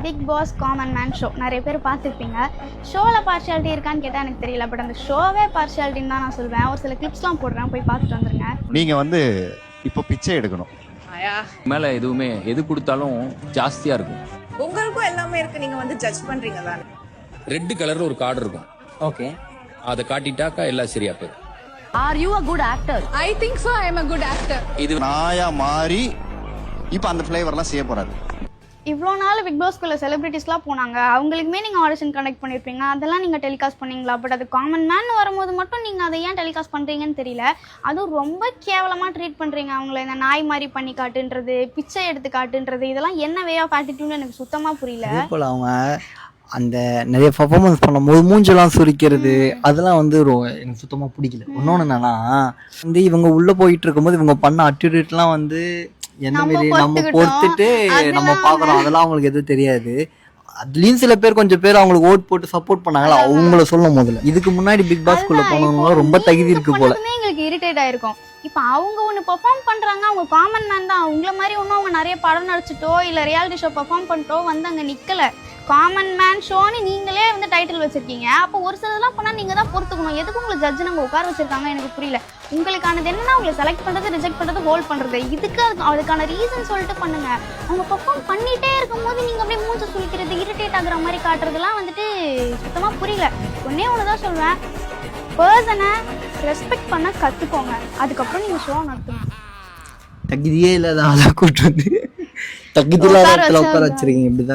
Big Boss common man show நிறைய பேர் பார்த்துருப்பீங்க. ஷோவில் பார்ஷியாலிட்டி இருக்கான்னு கேட்டால் எனக்கு தெரியல. பட் அந்த ஷோவே பார்ஷியாலிட்டின்னு தான் நான் சொல்வேன். ஒரு சில கிளிப்ஸ்லாம் போடுறேன், போய் பார்த்துட்டு வந்துருங்க. நீங்கள் இப்போ பிச்சை எடுக்கணும். மேலே எதுவுமே எது கொடுத்தாலும் ஜாஸ்தியாக இருக்கும். உங்களுக்கும் எல்லாமே இருக்கு, நீங்க ஜட்ஜ் பண்றீங்க தானே. ரெட் கலர்ல ஒரு கார்டு இருக்கும். ஓகே, அதை காட்டிட்டாக்கா எல்லாம் சரியா போயிடும். Are you a good actor? I think so. I am a good actor. இது நாயா மாறி இப்போ அந்த ஃப்ளேவர்லாம் செய்ய போறாரு. இவ்வளோ நாள் பிக் பாஸ்குள்ள செலிபிரிட்டிஸ்லாம் போனாங்க, அவங்களுக்குமே நீங்கள் ஆடிஷன் கண்டக்ட் பண்ணியிருப்பீங்க, அதெல்லாம் நீங்கள் டெலிகாஸ்ட் பண்ணீங்களா? பட் அது காமன் மேன் வரும்போது மட்டும் நீங்கள் அதை ஏன் டெலிகாஸ்ட் பண்ணுறீங்கன்னு தெரியல. அதுவும் ரொம்ப கேவலமாக ட்ரீட் பண்ணுறீங்க அவங்கள. இந்த நாய் மாதிரி பண்ணி காட்டுன்றது, பிச்சை எடுத்து காட்டுன்றது, இதெல்லாம் என்ன வே ஆஃப் ஆட்டிடியூட்னு எனக்கு சுத்தமாக புரியல. போல் அவங்க அந்த நிறைய பர்ஃபார்மன்ஸ் பண்ணும்போது மூஞ்செல்லாம் சுரிக்கிறது அதெல்லாம் எனக்கு சுத்தமாக பிடிக்கல. இன்னொன்று என்னன்னா இவங்க உள்ளே போயிட்டு இருக்கும்போது இவங்க பண்ண அட்டிடியூட்லாம் என்ன மாரி நம்ம பொறுத்துட்டு நம்ம பார்க்குறோம், அதெல்லாம் அவங்களுக்கு எதுவும் தெரியாது. அதுலேயும் சில பேர் கொஞ்சம் பேர் அவங்களுக்கு ஓட் போட்டு சப்போர்ட் பண்ணாங்களா, அவங்கள சொல்லும் முதல்ல. இதுக்கு முன்னாடி பிக் பாஸ்குள்ளே போனவங்களாம் ரொம்ப தகுதி இருக்கு போல. எங்களுக்கு இரிட்டேட் ஆயிருக்கும். இப்போ அவங்க ஒன்று பெர்ஃபார்ம் பண்ணுறாங்க, அவங்க காமன் மேன் தான். அவங்கள மாதிரி ஒன்றும் அவங்க நிறைய படம் நடிச்சிட்டோ இல்லை ரியாலிட்டி ஷோ பெர்ஃபார்ம் பண்ணிட்டோ அங்கே நிற்கலை. காமன் மேன் ஷோன்னு நீங்களே டைட்டில் வச்சிருக்கீங்க. அப்போ ஒரு சிலதெல்லாம் பண்ணால் நீங்கள் தான் பொறுத்துக்கணும். எதுக்கு உங்களுக்கு ஜட்ஜு நாங்கள் உட்கார வச்சிருக்காங்க எனக்கு புரியல. உங்களுக்கானது என்னன்னா உங்களை செலக்ட் பண்ணுறது, ரிஜெக்ட் பண்ணுறது, ஹோல்ட் பண்ணுறது. இதுக்கு அதுக்கான ரீசன் சொல்லிட்டு பண்ணுங்க. அவங்க பெர்ஃபார்ம் பண்ணிட்டே இருக்கும்போது நீங்கள் அப்படியே மூஞ்ச சுழிக்கிறது, இரிட்டேட் ஆகுற மாதிரி காட்டுறதுலாம் சுத்தமாக புரியல. ஒன்னே ஒன்று தான் சொல்வேன், பர்சனை ரெஸ்பெக்ட் பண்ண கற்றுக்கோங்க, அதுக்கப்புறம் நீங்கள் ஷோ நடத்துங்க. தகுதியே இல்லாத ஆளா கூட்டு வந்து தகுதி இல்லாத இடத்துல உட்கார வச்சிருக்கீங்க. இப்படிதான்.